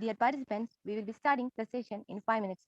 Dear participants, we will be starting the session in 5 minutes.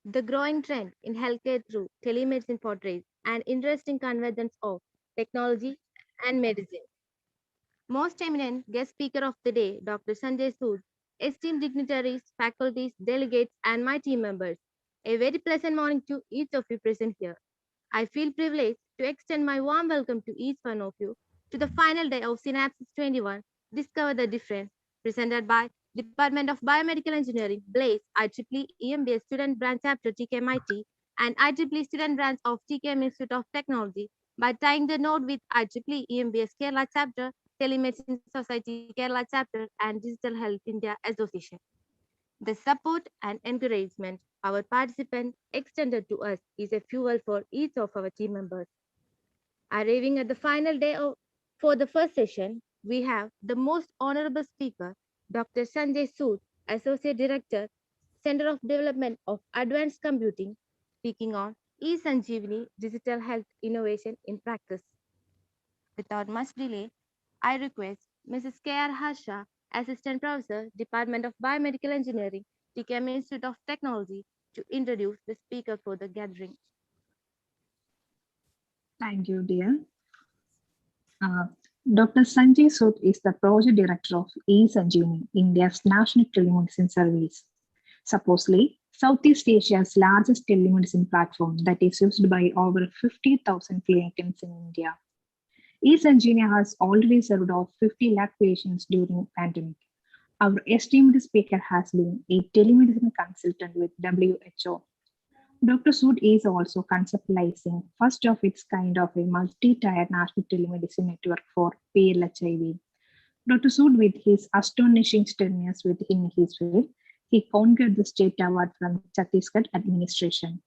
The growing trend in healthcare through telemedicine portrays an interesting convergence of technology and medicine. Most eminent guest speaker of the day, Dr. Sanjay Sood, esteemed dignitaries, faculties, delegates, and my team members. A very pleasant morning to each of you present here. I feel privileged to extend my warm welcome to each one of you to the final day of SYNAPSIS 21 Discover the Difference, presented by Department of Biomedical Engineering, BLAZE, IEEE EMBS Student Branch Chapter TKMIT, and IEEE Student Branch of TKM Institute of Technology by tying the node with IEEE EMBS Kerala Chapter, Telemedicine Society Kerala Chapter, and Digital Health India Association. The support and encouragement our participants extended to us is a fuel for each of our team members. Arriving at the final day for the first session, we have the most honorable speaker, Dr. Sanjay Sood, Associate Director, Center of Development of Advanced Computing, speaking on eSanjeevani Digital Health Innovation in Practice. Without much delay, I request Mrs. K.R. Harsha, Assistant Professor, Department of Biomedical Engineering, TKM Institute of Technology, to introduce the speaker for the gathering. Thank you, dear. Uh, Dr. Sanjay Sood is the Project Director of eSanjeevani, India's National Telemedicine Service. Supposedly, Southeast Asia's largest telemedicine platform that is used by over 50,000 clinicians in India. eSanjeevani has already served over 50 lakh patients during pandemic. Our esteemed speaker has been a telemedicine consultant with WHO. Dr. Sood is also conceptualizing first of its kind of a multi-tier national telemedicine network for PLHIV. Dr. Sood, with his astonishing steadiness within his field, he conquered the state award from Chhattisgarh administration.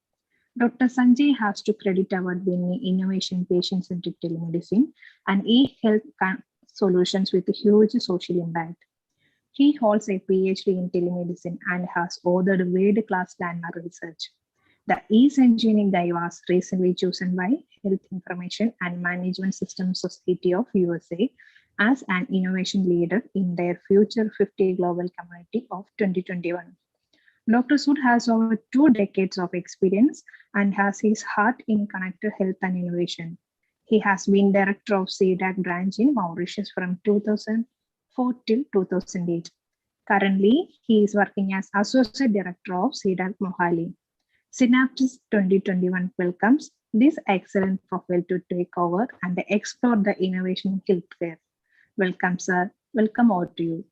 Dr. Sanjay has to credit award winning innovation patient-centered telemedicine and e-health solutions with a huge social impact. He holds a PhD in telemedicine and has authored world-class landmark research. The eSanjeevani guy was recently chosen by Health Information and Management Systems Society of USA as an innovation leader in their Future 50 Global Community of 2021. Dr. Sood has over 2 decades of experience and has his heart in connected health and innovation. He has been director of CDAC branch in Mauritius from 2004 till 2008. Currently, he is working as associate director of CDAC Mohali. SYNAPSIS 2021 welcomes this excellent profile to take over and explore the innovation in healthcare. Welcome, sir. Welcome over to you.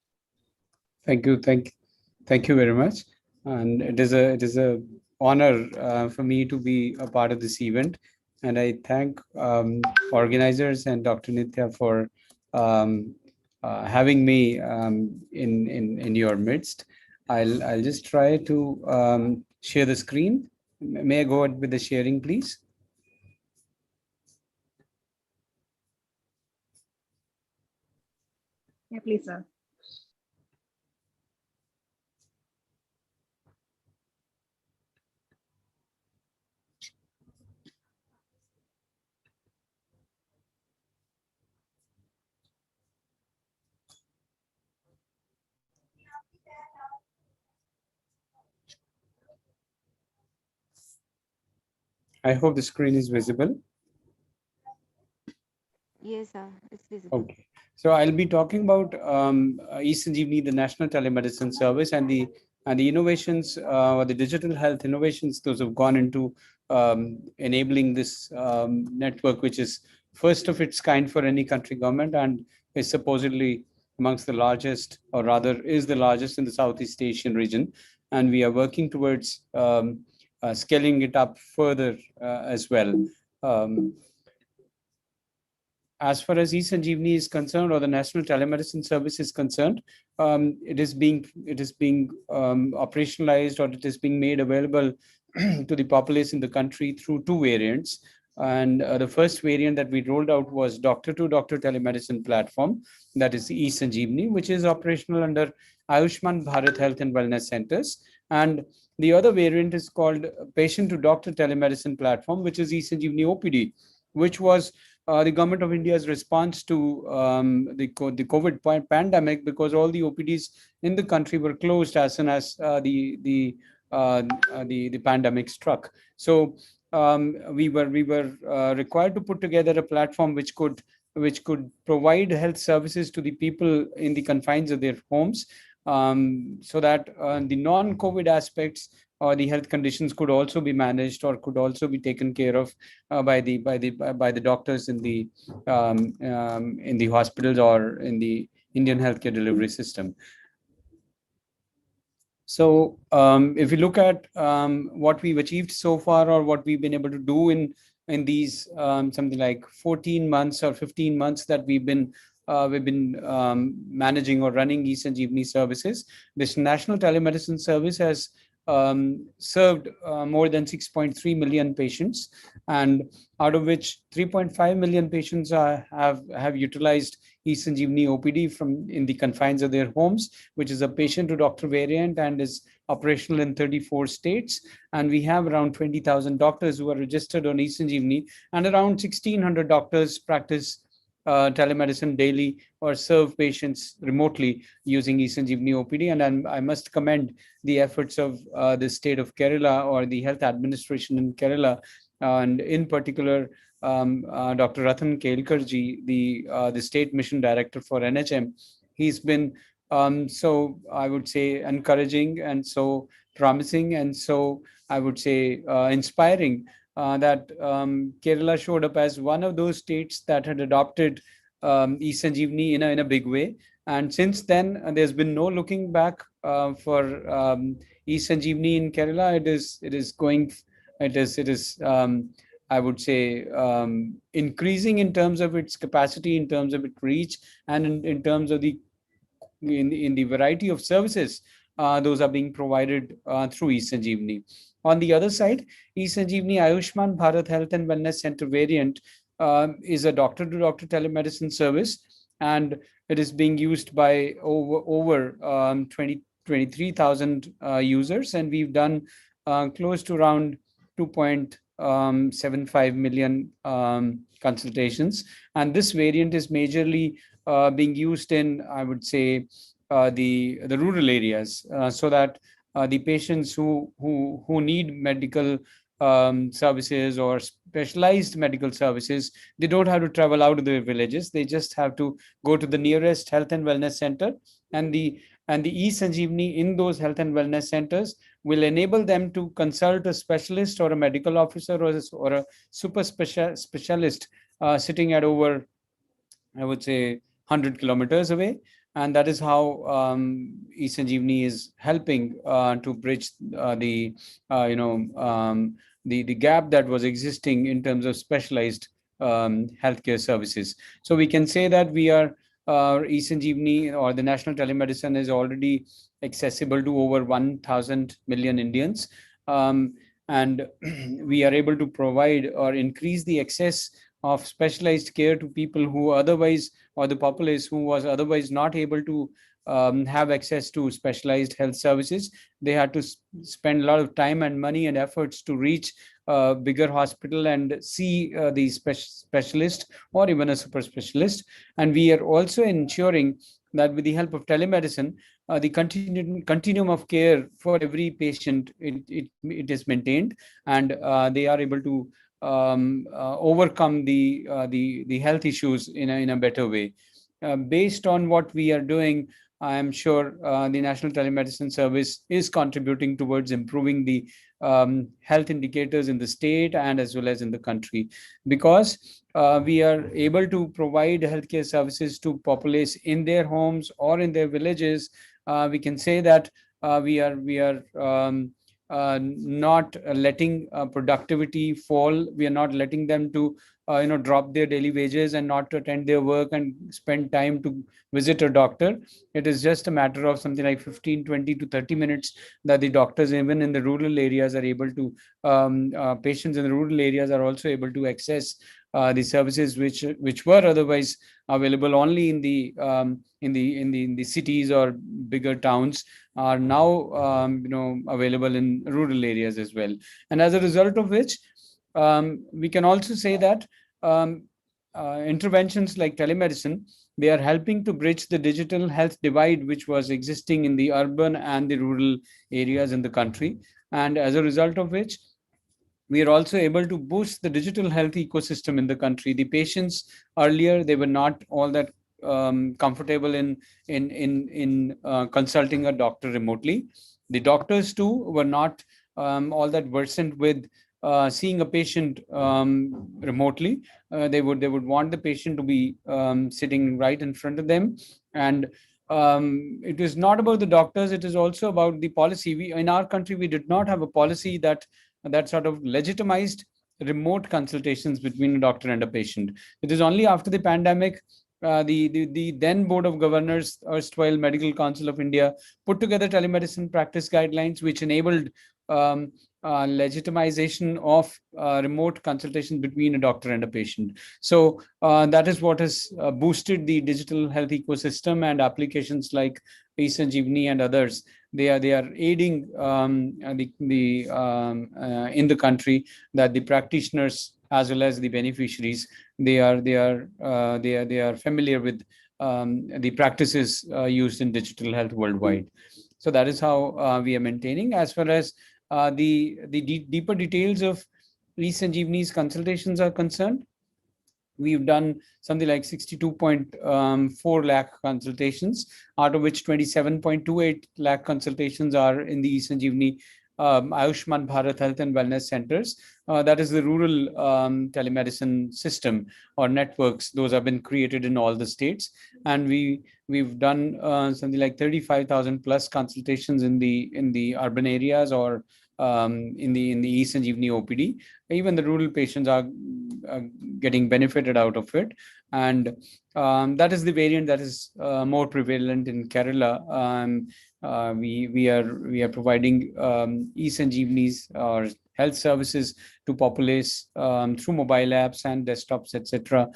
Thank you very much. And it is a honor for me to be a part of this event. And I thank organizers and Dr. Nitya for having me in your midst. I'll just try to share the screen. May I go ahead with the sharing, please? Yeah, please, sir. I hope the screen is visible. Yes, sir, it's visible. Okay, so I'll be talking about eSanjeevani, the National Telemedicine Service, and the innovations or the digital health innovations those have gone into enabling this network, which is first of its kind for any country government and is supposedly amongst the largest, or rather is the largest in the Southeast Asian region. And we are working towards scaling it up further as well. As far as eSanjeevani is concerned, or the National Telemedicine Service is concerned, it is being operationalized, or it is being made available to the populace in the country through 2 variants. And the first variant that we rolled out was doctor-to-doctor telemedicine platform, that is eSanjeevani, which is operational under Ayushman Bharat Health and Wellness Centers. And the other variant is called patient-to-doctor telemedicine platform, which is eSanjeevani OPD, which was the government of India's response to the COVID pandemic, because all the OPDs in the country were closed as soon as the pandemic struck. So we were required to put together a platform which could provide health services to the people in the confines of their homes, so that the non-COVID aspects or the health conditions could also be managed or could also be taken care of by the doctors in the hospitals or in the Indian healthcare delivery system. So if you look at what we've achieved so far, or what we've been able to do in these something like 14 months or 15 months that we've been managing or running eSanjeevani services, this National Telemedicine Service has served more than 6.3 million patients, and out of which 3.5 million patients have utilized eSanjeevani OPD from in the confines of their homes, which is a patient to doctor variant and is operational in 34 states. And we have around 20,000 doctors who are registered on eSanjeevani, and around 1,600 doctors practice telemedicine daily or serve patients remotely using eSanjeevani OPD. And I must commend the efforts of the state of Kerala, or the health administration in Kerala, and in particular Dr. Ratan Kelkarji, the state mission director for NHM. He's been so, I would say, encouraging and so promising and so, I would say, inspiring, that Kerala showed up as one of those states that had adopted eSanjeevani in a big way. And since then, there's been no looking back for eSanjeevani in Kerala. It is going, it is I would say, increasing in terms of its capacity, in terms of its reach, and in terms of the in the variety of services those are being provided through eSanjeevani. On the other side, eSanjeevani Ayushman Bharat Health and Wellness Center variant is a doctor-to-doctor telemedicine service, and it is being used by over 23,000 users, and we've done close to around 2.75 million consultations. And this variant is majorly being used in, I would say, the rural areas, so that the patients who need medical services or specialized medical services, they don't have to travel out of their villages. They just have to go to the nearest health and wellness center, and the eSanjeevani in those health and wellness centers will enable them to consult a specialist or a medical officer or a super specialist sitting at over, I would say, 100 kilometers away. And that is how eSanjeevani is helping to bridge the the gap that was existing in terms of specialized healthcare services. So we can say that we are eSanjeevani, or the national telemedicine, is already accessible to over 1,000 million Indians, and we are able to provide or increase the access of specialized care to people who otherwise, or the populace who was otherwise not able to have access to specialized health services. They had to spend a lot of time and money and efforts to reach a bigger hospital and see the specialist or even a super specialist. And we are also ensuring that with the help of telemedicine, the continuum of care for every patient, it is maintained, and they are able to overcome the health issues in a better way. Based on what we are doing, I am sure the National Telemedicine Service is contributing towards improving the health indicators in the state and as well as in the country, because we are able to provide healthcare services to populace in their homes or in their villages. We can say that we are not letting productivity fall. We are not letting them to drop their daily wages and not to attend their work and spend time to visit a doctor. It is just a matter of something like 15, 20 to 30 minutes that the doctors, even in the rural areas, are able to patients in the rural areas are also able to access the services which were otherwise available only in the cities or bigger towns, are now available in rural areas as well. And as a result of which, we can also say that interventions like telemedicine, they are helping to bridge the digital health divide which was existing in the urban and the rural areas in the country. And as a result of which, we are also able to boost the digital health ecosystem in the country. The patients earlier, they were not all that comfortable in consulting a doctor remotely. The doctors too were not all that versant with seeing a patient remotely. They would want the patient to be sitting right in front of them. And it is not about the doctors, it is also about the policy. We, in our country, we did not have a policy that sort of legitimized remote consultations between a doctor and a patient. It is only after the pandemic the then Board of Governors, erstwhile Medical Council of India, put together telemedicine practice guidelines, which enabled um, legitimization of remote consultation between a doctor and a patient. So that is what has boosted the digital health ecosystem, and applications like eSanjeevani and others. They are aiding in the country, that the practitioners as well as the beneficiaries, they are familiar with the practices used in digital health worldwide. So that is how we are maintaining. As far as the deeper details of eSanjeevani's consultations are concerned, we've done something like 62.4 lakh consultations, out of which 27.28 lakh consultations are in the eSanjeevani Ayushman Bharat Health and Wellness Centers. That is the rural telemedicine system or networks. Those have been created in all the states, and we've done something like 35,000 plus consultations in the urban areas, or in the eSanjeevani OPD. Even the rural patients are getting benefited out of it, and that is the variant that is more prevalent in Kerala. We are providing eSanjeevani's or health services to populace through mobile apps and desktops, etc.,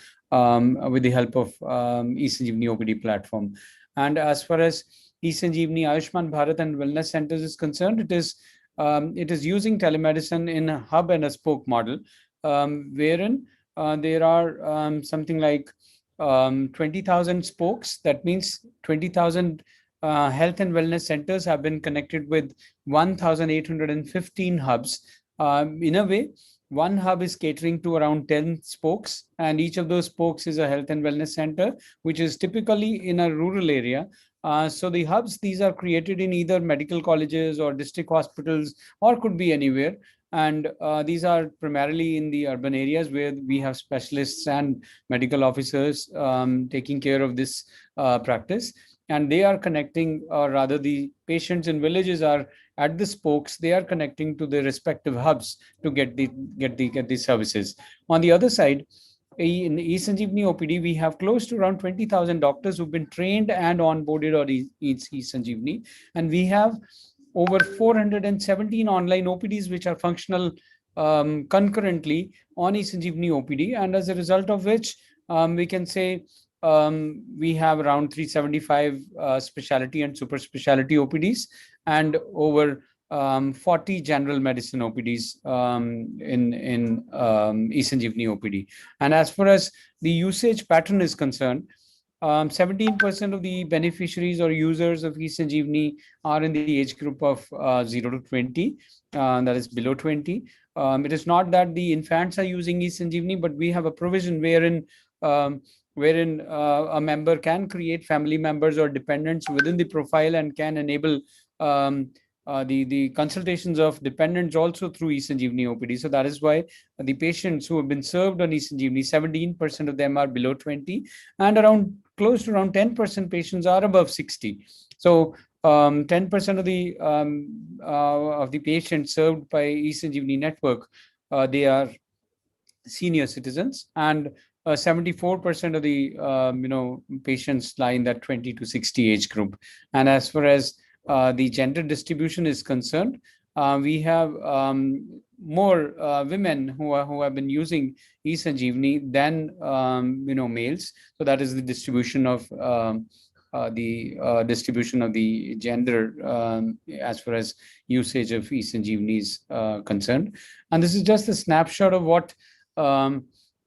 with the help of eSanjeevani OPD platform. And as far as eSanjeevani Ayushman Bharat and Wellness Centers is concerned, it is using telemedicine in a hub and a spoke model, wherein there are something like 20,000 spokes. That means 20,000 health and wellness centers have been connected with 1,815 hubs. In a way, one hub is catering to around 10 spokes, and each of those spokes is a health and wellness center, which is typically in a rural area. So the hubs, these are created in either medical colleges or district hospitals, or could be anywhere. And these are primarily in the urban areas, where we have specialists and medical officers taking care of this practice. And they are connecting, or rather the patients in villages are at the spokes, they are connecting to the respective hubs to get the services. On the other side, in eSanjeevani OPD, we have close to around 20,000 doctors who've been trained and onboarded on eSanjeevani, and we have over 417 online OPDs which are functional concurrently on eSanjeevani OPD, and as a result of which, we can say we have around 375 specialty and super specialty OPDs, and over 40 general medicine OPDs in eSanjeevani OPD. And as far as the usage pattern is concerned, 17% of the beneficiaries or users of eSanjeevani are in the age group of 0 to 20, that is below 20. It is not that the infants are using eSanjeevani, but we have a provision wherein a member can create family members or dependents within the profile, and can enable the consultations of dependents also through eSanjeevani OPD. So that is why the patients who have been served on eSanjeevani, 17% of them are below 20, and close to around 10% patients are above 60. So 10% of the patients served by eSanjeevani network, they are senior citizens, and 74% of the patients lie in that 20 to 60 age group. And as far as the gender distribution is concerned, we have more women who have been using eSanjeevani than males. So that is the distribution of the gender as far as usage of eSanjeevani is concerned. And this is just a snapshot of what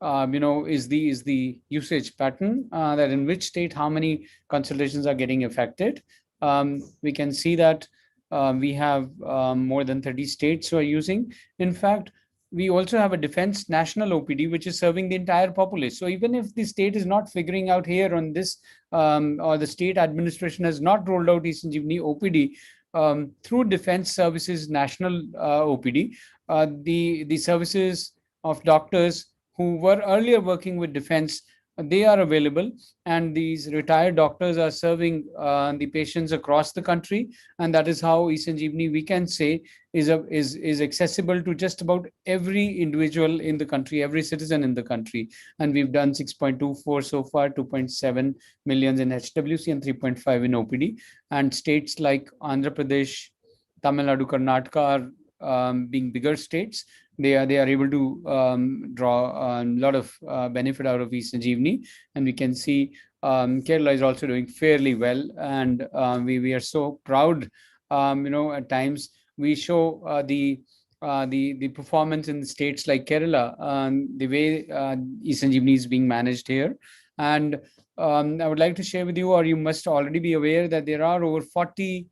is the usage pattern, that in which state how many consultations are getting affected. We can see that we have more than 30 states who are using. In fact, we also have a defense national OPD, which is serving the entire populace. So even if the state is not figuring out here on this, or the state administration has not rolled out eSanjeevani OPD, through Defense Services National OPD, the services of doctors who were earlier working with defense they are available, and these retired doctors are serving the patients across the country. And that is how eSanjeevani, we can say, is accessible to just about every individual in the country, every citizen in the country. And we've done 6.24 so far, 2.7 millions in HWC and 3.5 in OPD. And states like Andhra Pradesh, Tamil Nadu, Karnataka are being bigger states. They are able to draw a lot of benefit out of eSanjeevani, and we can see Kerala is also doing fairly well, and we are so proud. At times we show the performance in states like Kerala, the way eSanjeevani is being managed here. And I would like to share with you, or you must already be aware, that there are over 40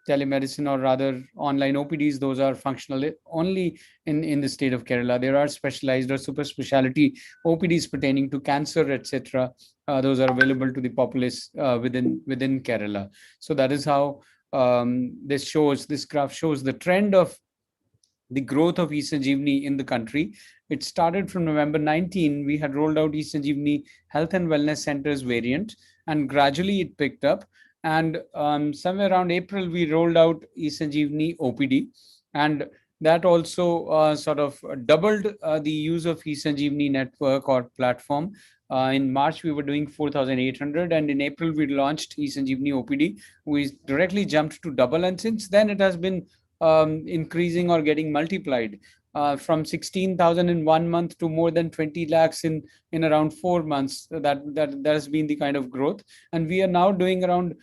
telemedicine, or rather online OPDs. Those are functional only in the state of Kerala. There are specialized or super specialty OPDs pertaining to cancer, etc. Those are available to the populace within Kerala. So that is how this graph shows the trend of the growth of eSanjeevani in the country. It started from November 19. We had rolled out eSanjeevani Health and Wellness Centers variant, and gradually it picked up. And somewhere around April, we rolled out eSanjeevani OPD, and that also sort of doubled the use of eSanjeevani network or platform. In March, we were doing 4,800, and in April, we launched eSanjeevani OPD. We directly jumped to double, and since then, it has been increasing or getting multiplied from 16,000 in 1 month to more than 20 lakhs in around 4 months. That has been the kind of growth, and we are now doing around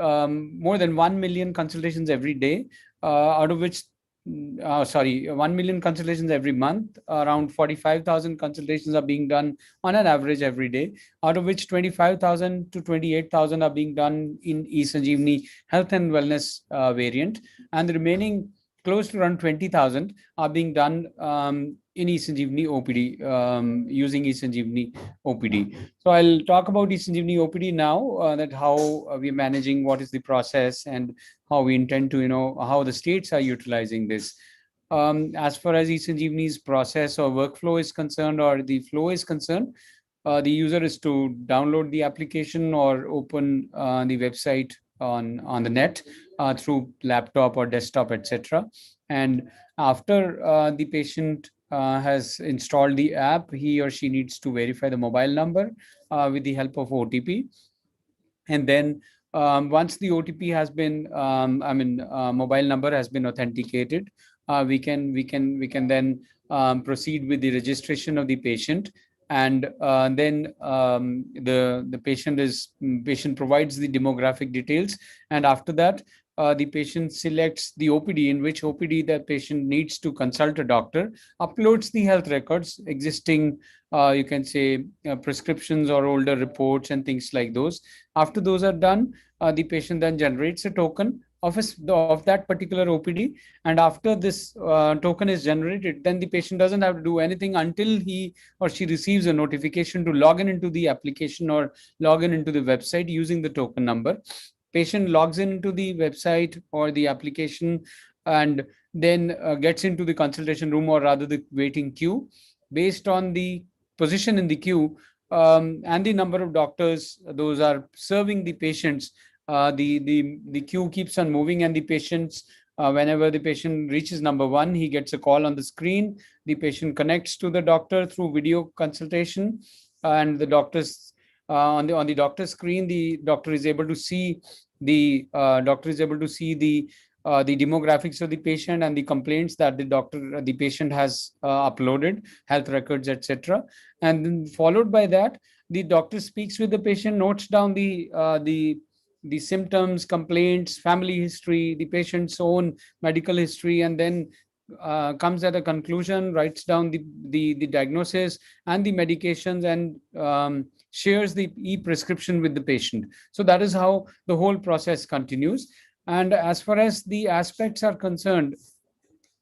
more than 1 million consultations every day, out of which 1 million consultations every month. Around 45,000 consultations are being done on an average every day, out of which 25,000 to 28,000 are being done in eSanjeevani Health and Wellness variant, and the remaining close to around 20,000 are being done in eSanjeevani OPD, using eSanjeevani OPD. So I'll talk about eSanjeevani OPD now, that how we're managing, what is the process, and how we intend to, how the states are utilizing this. As far as eSanjeevani's process or workflow is concerned, or the flow is concerned, the user is to download the application or open the website on the net through laptop or desktop, etc. And after the patient has installed the app, he or she needs to verify the mobile number with the help of OTP. And then once the OTP has been, mobile number has been authenticated, we can then proceed with the registration of the patient. And then the patient provides the demographic details, and after that the patient selects the OPD, in which OPD the patient needs to consult a doctor, uploads the health records, existing you can say prescriptions or older reports and things like those. After those are done, the patient then generates a token of that particular OPD, and after this token is generated, then the patient doesn't have to do anything until he or she receives a notification to log in into the application or log in into the website using the token number. Patient logs into the website or the application, and then gets into the consultation room, or rather the waiting queue. Based on the position in the queue and the number of doctors those are serving the patients, the queue keeps on moving, and the patients, whenever the patient reaches number 1, he gets a call on the screen. The patient connects to the doctor through video consultation, and the doctors on the doctor's screen, the doctor is able to see the demographics of the patient and the complaints that the patient has uploaded, health records, etc. And then followed by that, the doctor speaks with the patient, notes down the symptoms, complaints, family history, the patient's own medical history, and then comes at a conclusion, writes down the diagnosis and the medications, and shares the e-prescription with the patient. So that is how the whole process continues. And as far as the aspects are concerned,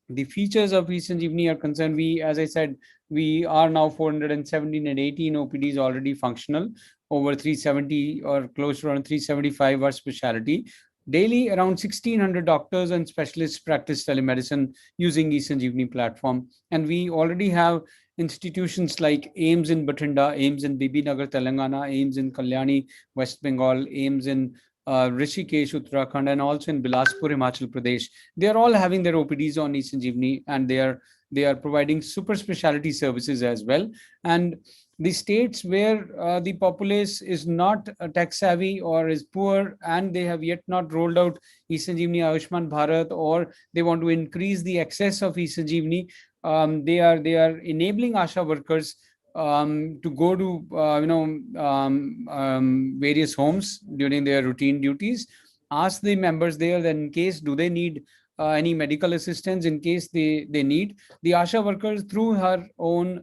the features of eSanjeevani are concerned, as I said, we are now 417 and 18 OPDs already functional. Over 370 or close to around 375 are specialty. Daily, around 1,600 doctors and specialists practice telemedicine using eSanjeevani platform. And we already have institutions like AIMS in Bathinda, AIMS in Bibinagar, Telangana, AIMS in Kalyani, West Bengal, AIMS in Rishikesh, Uttarakhand, and also in Bilaspur, Himachal Pradesh. They are all having their OPDs on eSanjeevani, and they are providing super specialty services as well. And the states where the populace is not tech savvy or is poor, and they have yet not rolled out eSanjeevani Ayushman Bharat, or they want to increase the access of eSanjeevani, they are enabling ASHA workers to go to various homes during their routine duties, ask the members there that in case do they need any medical assistance, in case they need, the ASHA workers through her own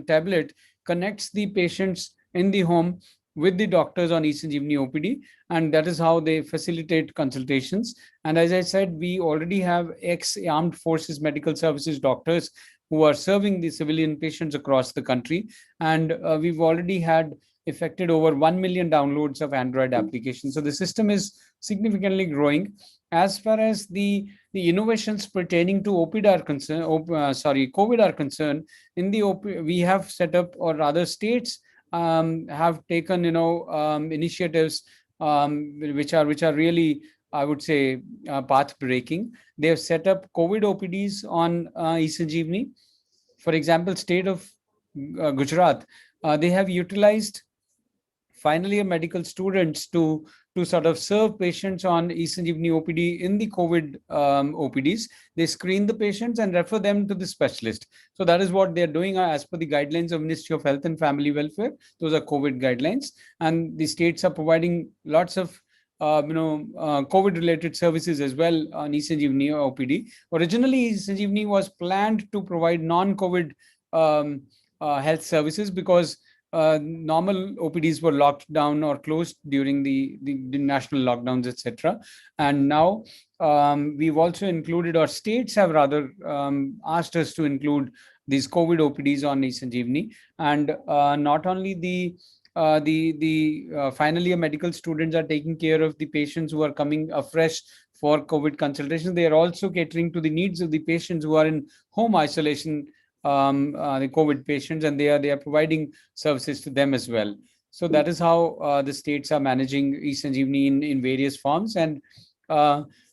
tablet connects the patients in the home with the doctors on eSanjeevani OPD, and that is how they facilitate consultations. And as I said, we already have ex-armed forces medical services doctors who are serving the civilian patients across the country, and we've already had affected over 1 million downloads of Android applications. So the system is significantly growing. As far as the innovations pertaining to OPD are concerned, COVID are concerned, in the we have set up, or rather states have taken initiatives which are really, I would say, path breaking. They have set up COVID OPDs on eSanjeevani. For example, state of Gujarat, they have utilized final year medical students to sort of serve patients on eSanjeevani OPD in the COVID OPDs. They screen the patients and refer them to the specialist. So that is what they're doing as per the guidelines of Ministry of Health and Family Welfare. Those are COVID guidelines, and the states are providing lots of COVID-related services as well on eSanjeevani OPD. Originally, eSanjeevani was planned to provide non-COVID health services because normal OPDs were locked down or closed during the national lockdowns, etc. And now we've also included, or states have rather asked us to include these COVID OPDs on eSanjeevani. And not only the final year medical students are taking care of the patients who are coming afresh for COVID consultations, they are also catering to the needs of the patients who are in home isolation, the COVID patients, and they are providing services to them as well. So that is how the states are managing eSanjeevani in various forms. And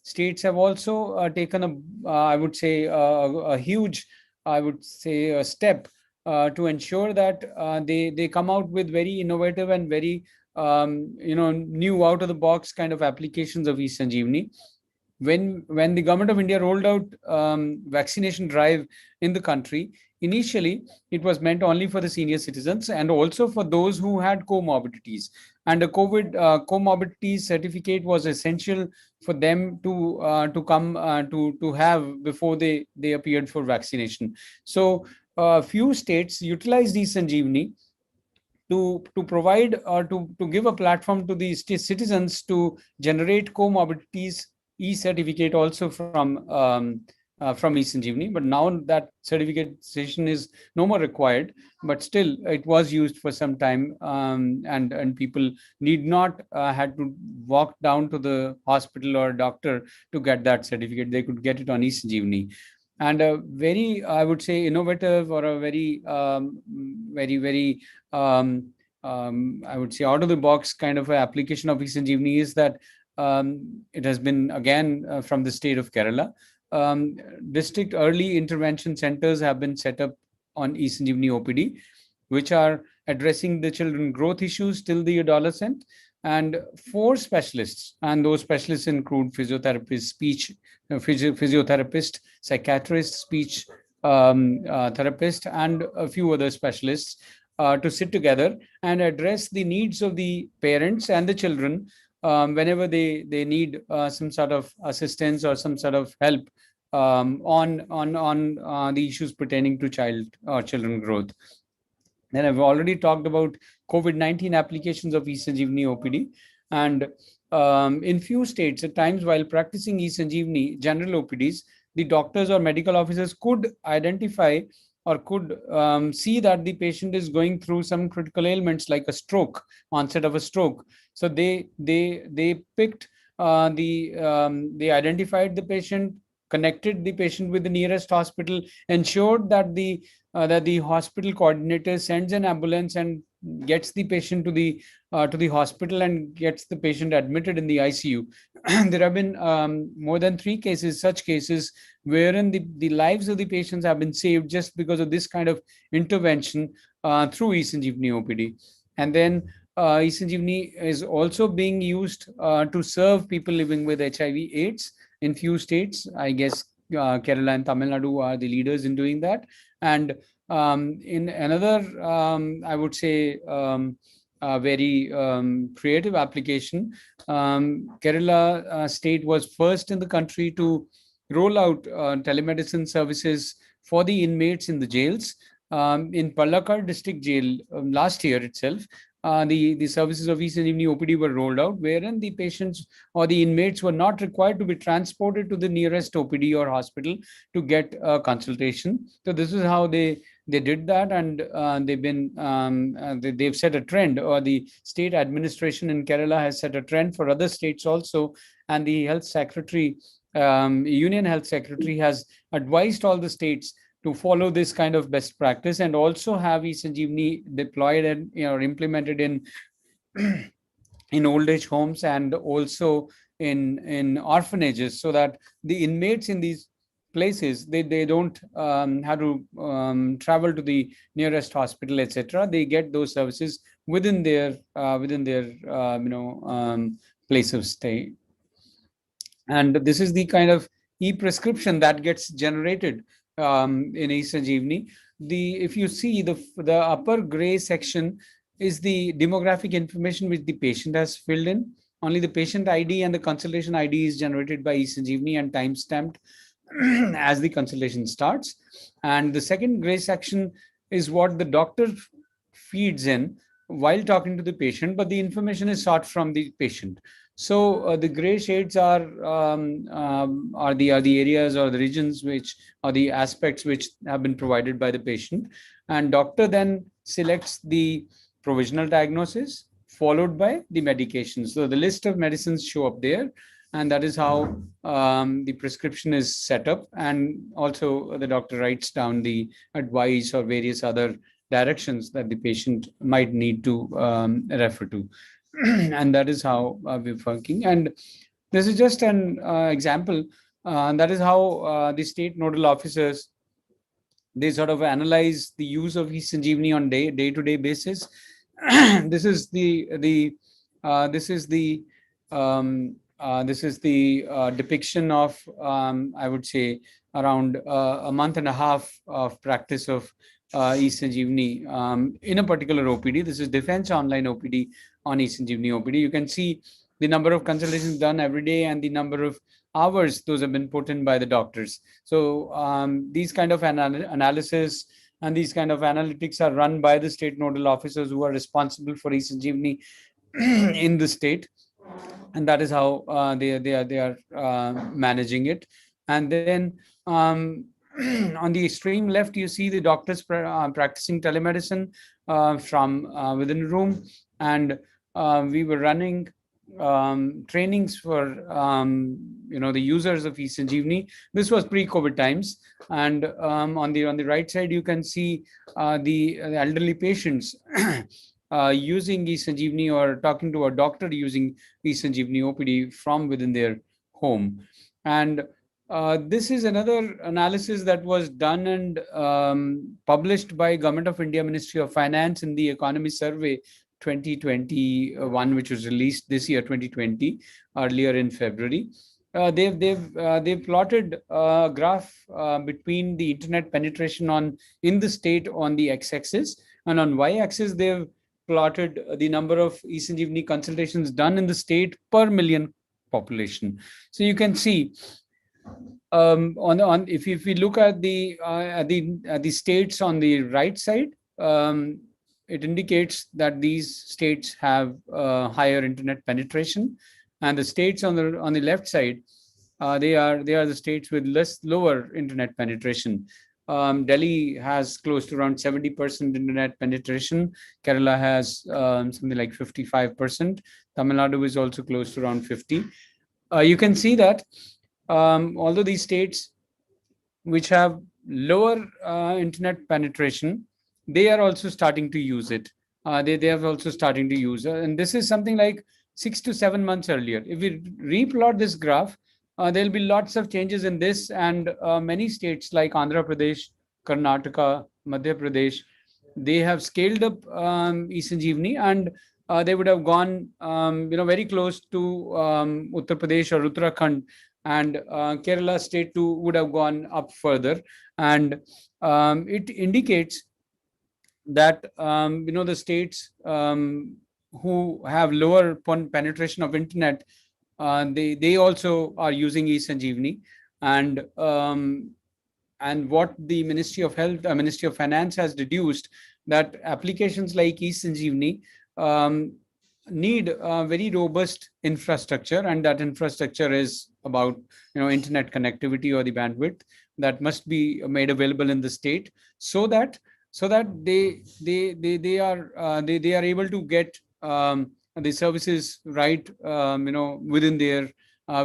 states have also taken I would say, a huge, a step to ensure that they come out with very innovative and very new out of the box kind of applications of eSanjeevani. When the government of India rolled out vaccination drive in the country, initially it was meant only for the senior citizens and also for those who had comorbidities. And a COVID comorbidity certificate was essential for them to come to have before they appeared for vaccination. So few states utilized eSanjeevani to provide or to give a platform to the citizens to generate comorbidities e-certificate also from eSanjeevani. But now that certification is no more required, but still it was used for some time, and people need not had to walk down to the hospital or doctor to get that certificate. They could get it on eSanjeevani. And a very, I would say, innovative, or a very very I would say out of the box kind of application of eSanjeevani is that it has been again from the state of Kerala. District early intervention centers have been set up on eSanjeevani OPD, which are addressing the children growth issues till the adolescent, and 4 specialists, and those specialists include physiotherapist, speech physiotherapist, psychiatrist, speech therapist, and a few other specialists to sit together and address the needs of the parents and the children whenever they need some sort of assistance or some sort of help on the issues pertaining to child or children growth. Then I've already talked about COVID-19 applications of eSanjeevani OPD. And in few states, at times while practicing eSanjeevani general OPDs, the doctors or medical officers could identify or could see that the patient is going through some critical ailments like a stroke, onset of a stroke. So they picked they identified the patient connected the patient with the nearest hospital, ensured that the hospital coordinator sends an ambulance and gets the patient to the hospital and gets the patient admitted in the ICU. There have been more than 3 cases, such cases, wherein the lives of the patients have been saved just because of this kind of intervention through eSanjeevani OPD. And then eSanjeevani is also being used to serve people living with HIV/AIDS in few states. I guess Kerala and Tamil Nadu are the leaders in doing that. And in another, I would say, a very creative application, Kerala state was first in the country to roll out telemedicine services for the inmates in the jails. In Palakkad district jail last year itself, the services of eSanjeevani OPD were rolled out, wherein the patients or the inmates were not required to be transported to the nearest OPD or hospital to get a consultation. So this is how they did that, and they've set a trend, or the state administration in Kerala has set a trend for other states also. And the health secretary, union health secretary, has advised all the states to follow this kind of best practice and also have eSanjeevani deployed and implemented in in old age homes and also in orphanages, so that the inmates in these places, they don't have to travel to the nearest hospital, etc. They get those services within their place of stay. And this is the kind of e-prescription that gets generated in eSanjeevani. If you see the upper gray section is the demographic information which the patient has filled in. Only the patient ID and the consultation ID is generated by eSanjeevani and time stamped as the consultation starts. And the second gray section is what the doctor feeds in while talking to the patient, but the information is sought from the patient. So the gray shades are the areas or the regions which are the aspects which have been provided by the patient, and doctor then selects the provisional diagnosis followed by the medications. So the list of medicines show up there, and that is how the prescription is set up. And also the doctor writes down the advice or various other directions that the patient might need to refer to. And that is how we're working. And this is just an example. That is how the state nodal officers, they sort of analyze the use of eSanjeevani on day-to-day basis. This is the depiction of I would say around a month and a half of practice of eSanjeevani in a particular OPD. This is Defense Online OPD on eSanjeevani OPD. You can see the number of consultations done every day and the number of hours those have been put in by the doctors. So these kind of analysis and these kind of analytics are run by the state nodal officers who are responsible for eSanjeevani in the state, and that is how they are managing it. And then on the extreme left, you see the doctors practicing telemedicine from within a room, and we were running trainings for the users of eSanjeevani. This was pre-COVID times, and on the right side you can see the elderly patients using eSanjeevani or talking to a doctor using eSanjeevani OPD from within their home. And this is another analysis that was done and published by Government of India Ministry of Finance in the Economy Survey 2021, which was released this year, 2020, earlier in February. They've plotted a graph between the internet penetration in the state on the x-axis, and on y-axis they've plotted the number of eSanjeevani consultations done in the state per million population. So you can see if we look at the states on the right side, it indicates that these states have higher internet penetration, and the states on the left side, they are the states with lower internet penetration. Delhi has close to around 70% internet penetration. Kerala has something like 55%. Tamil Nadu is also close to around 50. You can see that although these states which have lower internet penetration, they are also starting to use it. They have also starting to use it. And this is something like 6 to 7 months earlier. If we replot this graph, there'll be lots of changes in this, and many states like Andhra Pradesh, Karnataka, Madhya Pradesh, they have scaled up eSanjeevani, and they would have gone, very close to Uttar Pradesh or Uttarakhand, and Kerala state too would have gone up further. And it indicates that the states who have lower penetration of internet, they also are using eSanjeevani. And what the Ministry of Health, Ministry of Finance has deduced, that applications like eSanjeevani need very robust infrastructure, and that infrastructure is about internet connectivity or the bandwidth that must be made available in the state, so that they are able to get the services right, within their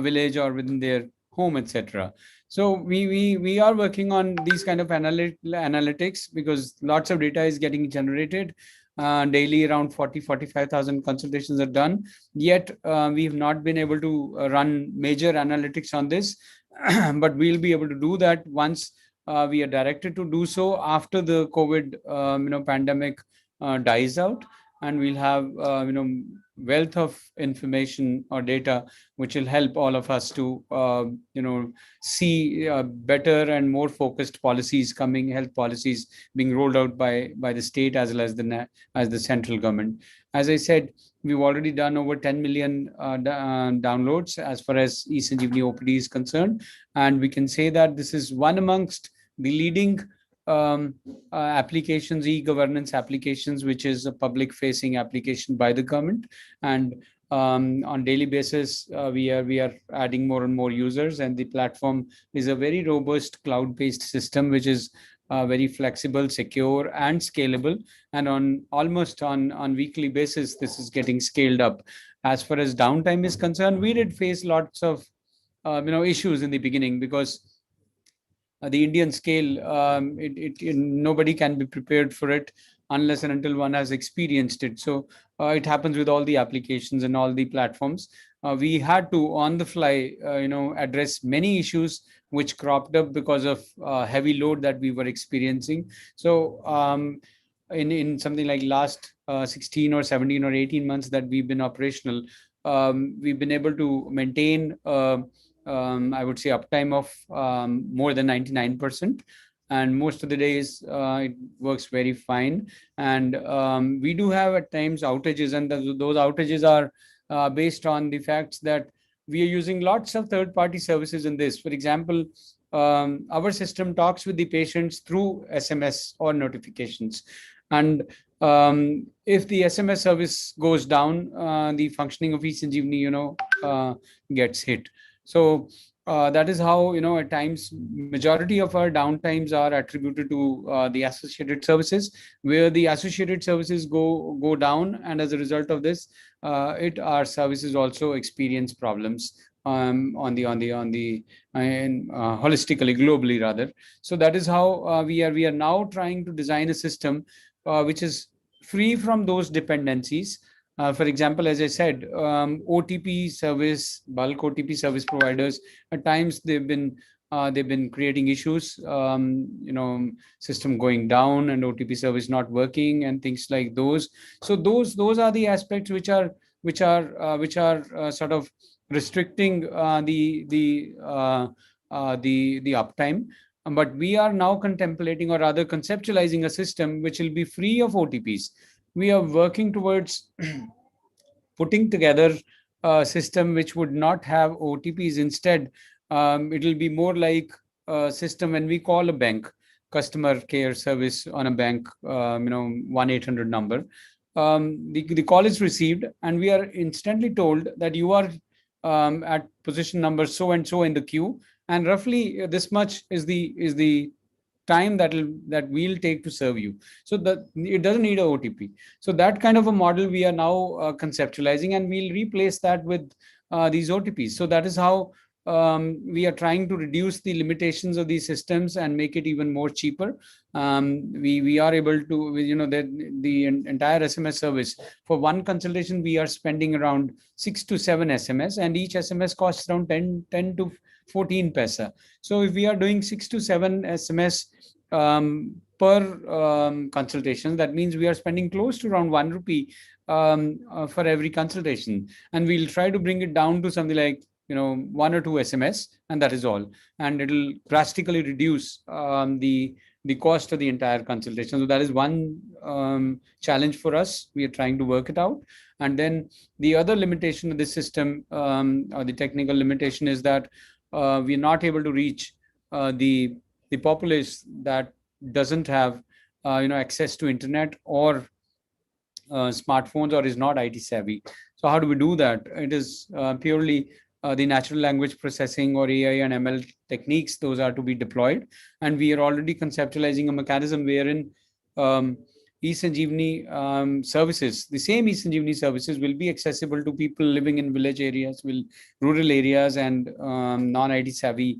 village or within their home, etc. So we are working on these kind of analytics, because lots of data is getting generated. Daily around 45,000 consultations are done. Yet we have not been able to run major analytics on this, but we'll be able to do that once we are directed to do so after the COVID pandemic dies out, and we'll have wealth of information or data which will help all of us to see better and more focused policies coming, health policies being rolled out by the state as well as the central government. As I said, we've already done over 10 million downloads as far as eSanjeevani OPD is concerned, and we can say that this is one amongst the leading applications, e-governance applications, which is a public-facing application by the government. And on daily basis, we are adding more and more users, and the platform is a very robust cloud-based system, which is very flexible, secure, and scalable. And on weekly basis, this is getting scaled up. As far as downtime is concerned, we did face lots of issues in the beginning, because the Indian scale, nobody can be prepared for it unless and until one has experienced it. So it happens with all the applications and all the platforms. We had to, on the fly, address many issues which cropped up because of heavy load that we were experiencing. So in something like last 16 or 17 or 18 months that we've been operational, we've been able to maintain I would say uptime of more than 99%, and most of the days it works very fine. And we do have at times outages, and those outages are based on the facts that we are using lots of third-party services in this. For example, our system talks with the patients through SMS or notifications, and if the SMS service goes down, the functioning of eSanjeevani gets hit. So that is how, at times, majority of our downtimes are attributed to the associated services, where the associated services go down, and as a result of this, our services also experience problems holistically, globally rather. So that is how we are now trying to design a system which is free from those dependencies. For example, as I said, OTP service, bulk OTP service providers, at times they've been creating issues, system going down and OTP service not working and things like those. So those are the aspects which are sort of restricting the uptime. But we are now contemplating, or rather conceptualizing, a system which will be free of OTPs. We are working towards putting together a system which would not have OTPs. Instead, it will be more like a system when we call a bank customer care service on a bank, 1-800 number. The call is received, and we are instantly told that you are at position number so and so in the queue, and roughly this much is the time that we'll take to serve you. So that it doesn't need a OTP. So that kind of a model we are now conceptualizing, and we'll replace that with these OTPs. So that is how we are trying to reduce the limitations of these systems and make it even more cheaper. We are able to, the entire SMS service, for one consultation, we are spending around 6 to 7 SMS, and each SMS costs around 10 to 14 paisa. So if we are doing 6 to 7 SMS per consultation, that means we are spending close to around 1 rupee for every consultation. And we'll try to bring it down to something like 1 or 2 SMS, and that is all. And it'll drastically reduce the cost of the entire consultation. So that is one challenge for us. We are trying to work it out. And then the other limitation of this system, or the technical limitation, is that we are not able to reach the populace that doesn't have access to internet or smartphones, or is not IT savvy. So how do we do that? It is purely the natural language processing, or AI and ML techniques. Those are to be deployed, and we are already conceptualizing a mechanism wherein eSanjeevani services, the same eSanjeevani services, will be accessible to people living in village areas, rural areas, and non-IT savvy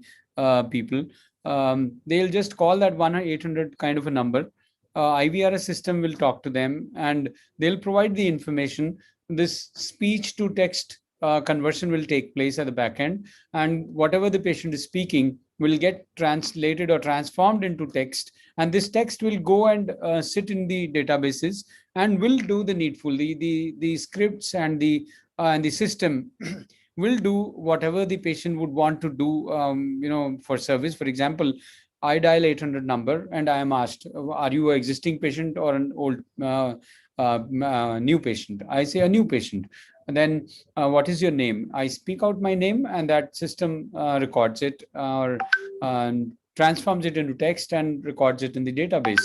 people. They'll just call that 1-800 kind of a number. IVRS system will talk to them, and they'll provide the information. This speech to text conversion will take place at the back end, and whatever the patient is speaking will get translated or transformed into text, and this text will go and sit in the databases and will do the needful. The scripts and the system will do whatever the patient would want to do, for service. For example, I dial 800 number and I am asked, are you an existing patient or an old new patient? I say a new patient. And then what is your name? I speak out my name, and that system records it, or transforms it into text and records it in the database.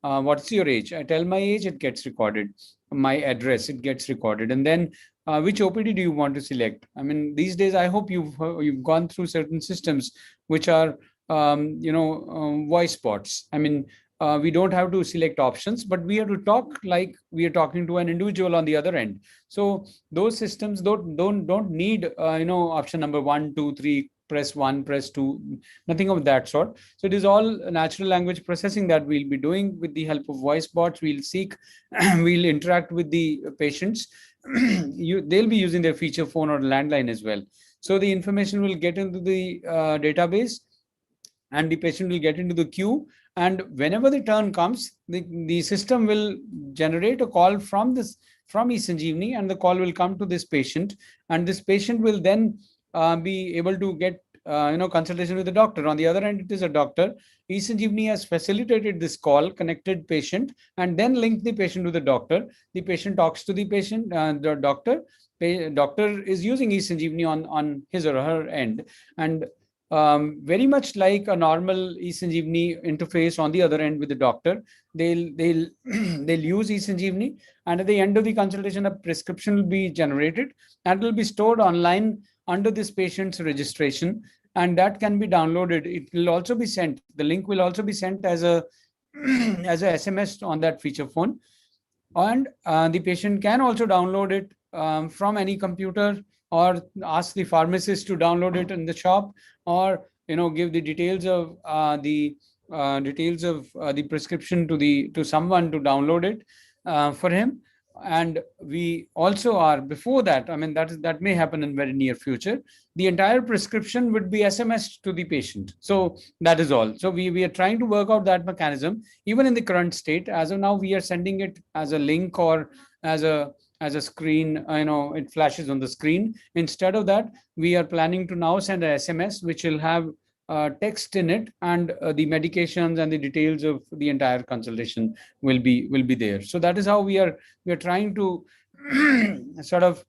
What's your age? I tell my age, it gets recorded. My address, it gets recorded. And then which OPD do you want to select? I mean, these days, I hope you've gone through certain systems which are voice bots. I mean, we don't have to select options, but we have to talk like we are talking to an individual on the other end. So those systems don't need option number 1, 2, 3, press 1, press 2, nothing of that sort. So it is all natural language processing that we'll be doing with the help of voice bots. We'll we'll interact with the patients. They'll be using their feature phone or landline as well. So the information will get into the database, and the patient will get into the queue. And whenever the turn comes, the system will generate a call from eSanjeevani, and the call will come to this patient, and this patient will then be able to get consultation with the doctor. On the other end, it is a doctor. eSanjeevani has facilitated this call, connected patient, and then linked the patient to the doctor. The patient talks to the patient, the doctor. Doctor is using eSanjeevani on his or her end, and very much like a normal eSanjeevani interface on the other end with the doctor, they'll use eSanjeevani, and at the end of the consultation, a prescription will be generated and will be stored online under this patient's registration, and that can be downloaded. It will also be sent. The link will also be sent as a as a SMS on that feature phone, and the patient can also download it from any computer, or ask the pharmacist to download it in the shop, or give the details of the prescription to someone to download it for him. And we also are, before that, I mean, that may happen in very near future, the entire prescription would be SMS to the patient. So that is all. So we are trying to work out that mechanism. Even in the current state, as of now, we are sending it as a link or as a screen, it flashes on the screen. Instead of that, we are planning to now send an SMS which will have text in it, and the medications and the details of the entire consultation will be there. So that is how we are trying to sort of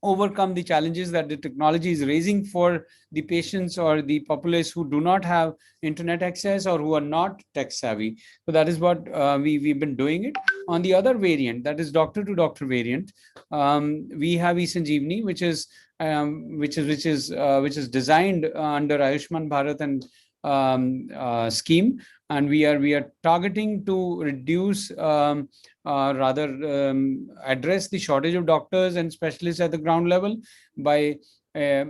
overcome the challenges that the technology is raising for the patients or the populace who do not have internet access or who are not tech savvy. So that is what we've been doing it. On the other variant, that is doctor to doctor variant, we have eSanjeevani, which is designed under Ayushman Bharat and scheme, and we are targeting to reduce address the shortage of doctors and specialists at the ground level by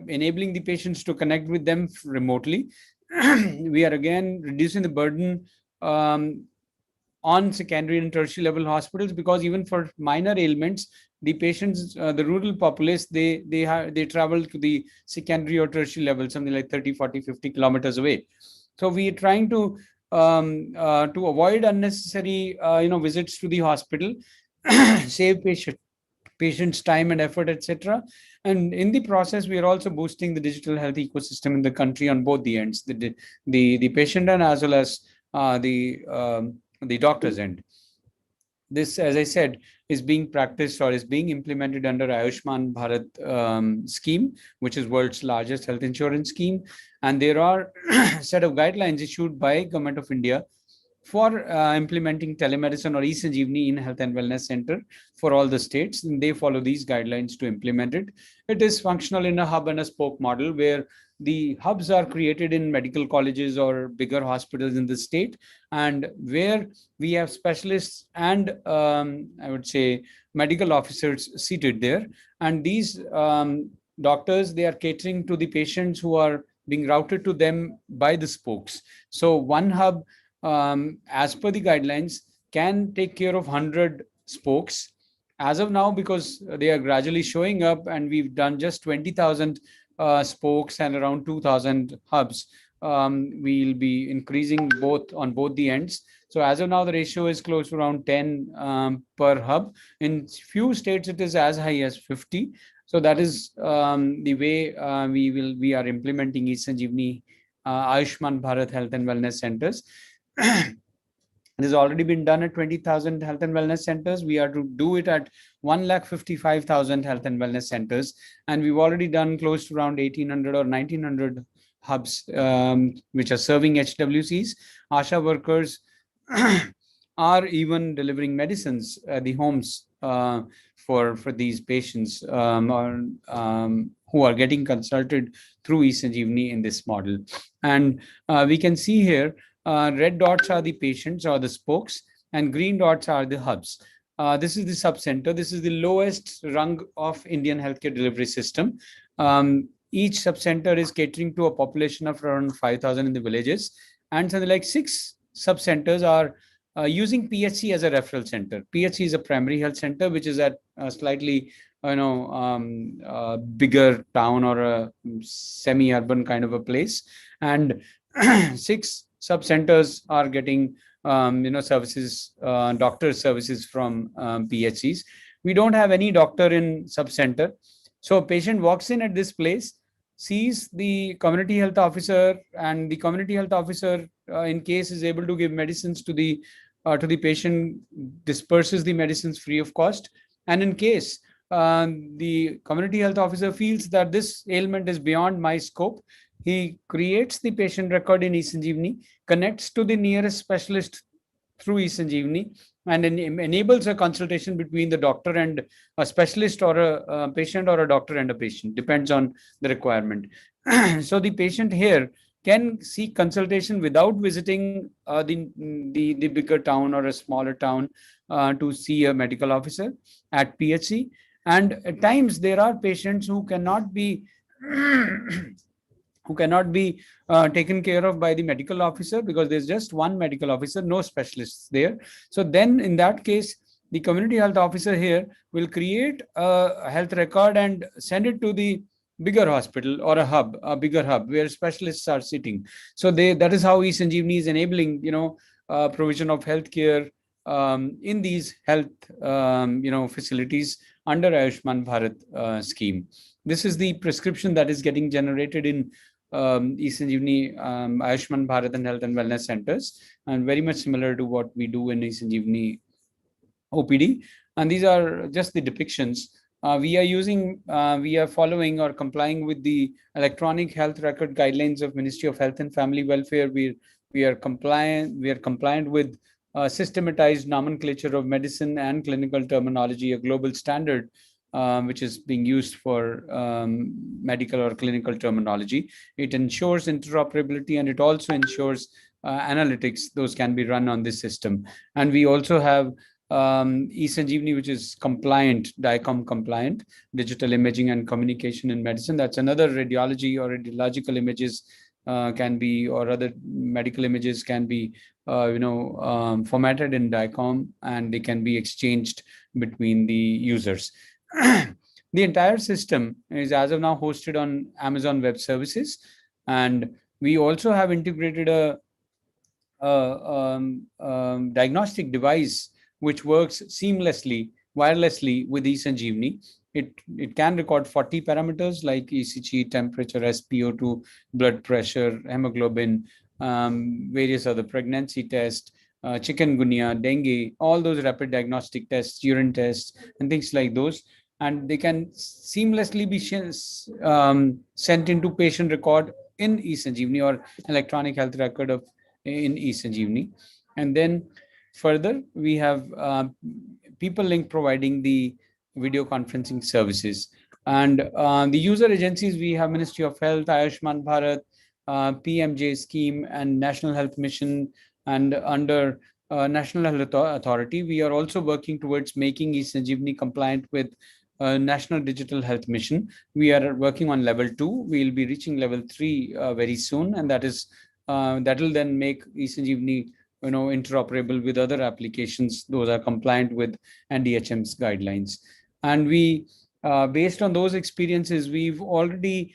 enabling the patients to connect with them remotely. We are again reducing the burden on secondary and tertiary level hospitals, because even for minor ailments, the patients, the rural populace, they travel to the secondary or tertiary level, something like 30, 40, 50 kilometers away. So we are trying to avoid unnecessary visits to the hospital, save patients time and effort, etc. And in the process, we are also boosting the digital health ecosystem in the country on both the ends, the patient end as well as the doctor's end. This, as I said, is being practiced or is being implemented under Ayushman Bharat scheme, which is world's largest health insurance scheme. And there are a set of guidelines issued by Government of India for implementing telemedicine or eSanjeevani in health and wellness center for all the states. And they follow these guidelines to implement it. It is functional in a hub and a spoke model, where the hubs are created in medical colleges or bigger hospitals in the state, and where we have specialists and I would say medical officers seated there. And these doctors, they are catering to the patients who are being routed to them by the spokes. So one hub, as per the guidelines, can take care of 100 spokes. As of now, because they are gradually showing up and we've done just 20,000 spokes and around 2,000 hubs, we'll be increasing on both the ends. So as of now, the ratio is close to around 10 per hub. In few states, it is as high as 50. So that is the way we are implementing eSanjeevani Ayushman Bharat Health and Wellness Centers. It has already been done at 20,000 health and wellness centers. We are to do it at 1,55,000 health and wellness centers. And we've already done close to around 1,800 or 1,900 hubs, which are serving HWCs. ASHA workers are even delivering medicines at the homes for these patients who are getting consulted through eSanjeevani in this model. And we can see here, red dots are the patients or the spokes, and green dots are the hubs. This is the sub-center. This is the lowest rung of Indian healthcare delivery system. Each sub-center is catering to a population of around 5,000 in the villages, and something like 6 sub-centers are using PHC as a referral center. PHC is a primary health center, which is at a slightly bigger town or a semi-urban kind of a place, and 6 sub-centers are getting services, doctor services from PHCs. We don't have any doctor in sub-center. So a patient walks in at this place, sees the community health officer, and the community health officer, in case, is able to give medicines to the patient, disperses the medicines free of cost. And in case the community health officer feels that this ailment is beyond my scope, he creates the patient record in eSanjeevani, connects to the nearest specialist through eSanjeevani, and enables a consultation between the doctor and a specialist, or a patient, or a doctor and a patient, depends on the requirement. So the patient here can seek consultation without visiting the bigger town or a smaller town to see a medical officer at PHC. And at times there are patients who cannot be taken care of by the medical officer, because there's just one medical officer, no specialists there. So then in that case, the community health officer here will create a health record and send it to the bigger hospital or a bigger hub where specialists are sitting. So that is how eSanjeevani is enabling provision of healthcare in these health facilities under Ayushman Bharat scheme. This is the prescription that is getting generated in eSanjeevani Ayushman Bharat and health and wellness centers, and very much similar to what we do in eSanjeevani OPD. And these are just the depictions. We are following or complying with the electronic health record guidelines of Ministry of Health and Family Welfare. We are compliant with systematized nomenclature of medicine and clinical terminology, a global standard which is being used for medical or clinical terminology. It ensures interoperability, and it also ensures analytics. Those can be run on this system. And we also have eSanjeevani, which is compliant, DICOM compliant, digital imaging and communication in medicine. That's another radiology or radiological images can be, or other medical images can be, formatted in DICOM, and they can be exchanged between the users. The entire system is as of now hosted on Amazon Web Services, and we also have integrated a diagnostic device which works seamlessly, wirelessly with eSanjeevani. It can record 40 parameters like ECG, temperature, SpO2, blood pressure, hemoglobin, various other pregnancy tests, chikungunya, dengue, all those rapid diagnostic tests, urine tests, and things like those. And they can seamlessly be sent into patient record in eSanjeevani, or electronic health record of in eSanjeevani. And then further, we have People Link providing the video conferencing services. And the user agencies, we have Ministry of Health, Ayushman Bharat, PMJ scheme, and National Health Mission. And under National Health Authority, we are also working towards making eSanjeevani compliant with National Digital Health Mission. We are working on level 2. We will be reaching level 3 very soon, and that will then make eSanjeevani interoperable with other applications. Those are compliant with NDHM's guidelines. And we, based on those experiences, we've already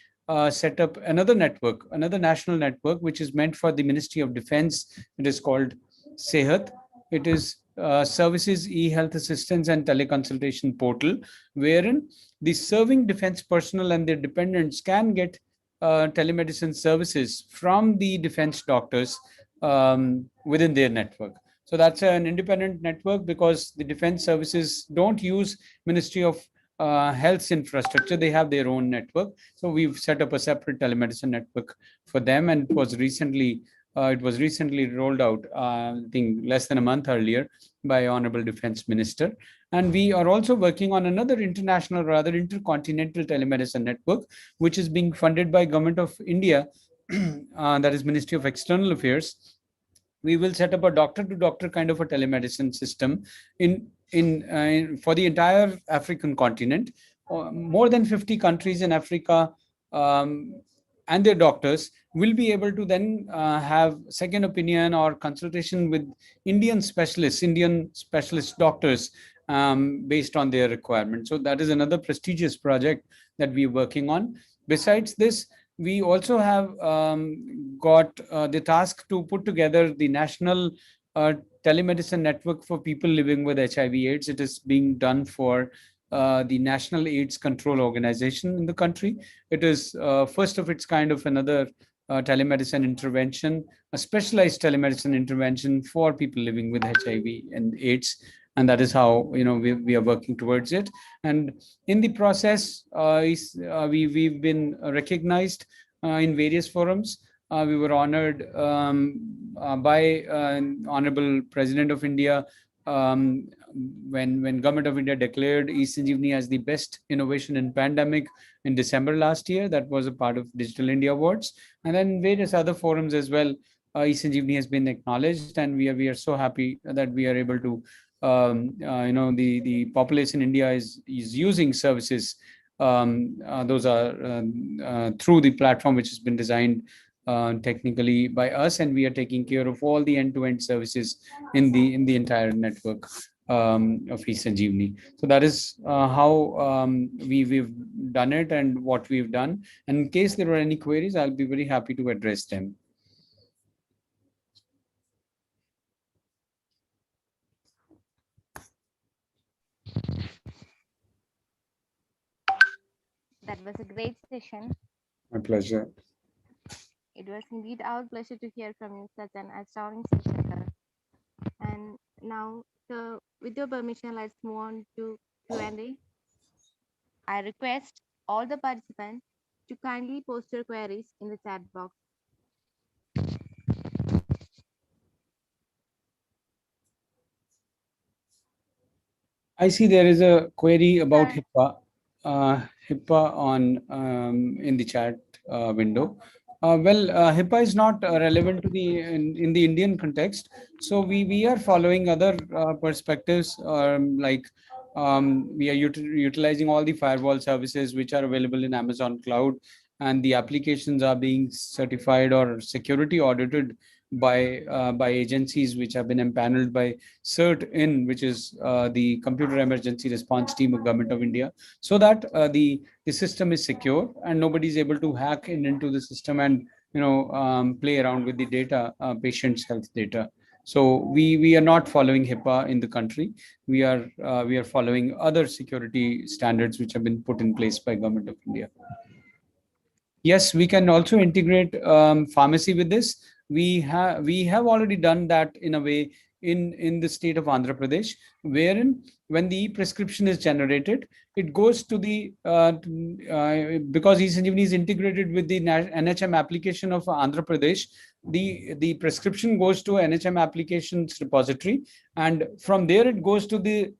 set up another network, another national network, which is meant for the Ministry of Defense. It is called SEHAT. It is Services e-Health Assistance and Teleconsultation Portal, wherein the serving defense personnel and their dependents can get telemedicine services from the defense doctors within their network. So that's an independent network, because the defense services don't use Ministry of Health's infrastructure. They have their own network. So we've set up a separate telemedicine network for them, and it was recently rolled out, I think less than a month earlier, by Honorable Defense Minister. And we are also working on another international, rather intercontinental telemedicine network, which is being funded by Government of India, that is Ministry of External Affairs. We will set up a doctor-to-doctor kind of a telemedicine system for the entire African continent. More than 50 countries in Africa and their doctors will be able to then have second opinion or consultation with Indian specialist doctors based on their requirements. So that is another prestigious project that we're working on. Besides this, we also have got the task to put together the national telemedicine network for people living with HIV/AIDS. It is being done for the National AIDS Control Organization in the country. It is first of its kind of another telemedicine intervention, a specialized telemedicine intervention for people living with HIV and AIDS. And that is how we are working towards it. And in the process, we've been recognized in various forums. We were honored by Honorable President of India when Government of India declared eSanjeevani as the best innovation in pandemic in December last year. That was a part of Digital India Awards, and then various other forums as well. eSanjeevani has been acknowledged, and we are so happy that we are able to. The population in India is using services. Those are through the platform which has been designed technically by us, and we are taking care of all the end-to-end services in the entire network of eSanjeevani. So that is how we've done it and what we've done. And in case there are any queries, I'll be very happy to address them. That was a great session. My pleasure. It was indeed our pleasure to hear from you, such an astounding session, sir. And now, so with your permission, let's move on to Q&A. I request all the participants to kindly post your queries in the chat box. I see there is a query about HIPAA, HIPAA on in the chat window. HIPAA is not relevant to in the Indian context. So we are following other perspectives, like we are utilizing all the firewall services which are available in Amazon Cloud, and the applications are being certified or security audited by agencies which have been empaneled by CERT-IN, which is the Computer Emergency Response Team of Government of India, so that the system is secure and nobody is able to hack into the system and play around with the data, patient's health data. So we are not following HIPAA in the country. We are following other security standards which have been put in place by Government of India. Yes, we can also integrate pharmacy with this. We have already done that in a way in the state of Andhra Pradesh, wherein when the prescription is generated, it goes to the because eSanjeevani is integrated with the NHM application of Andhra Pradesh. The prescription goes to NHM applications repository, and from there it goes to the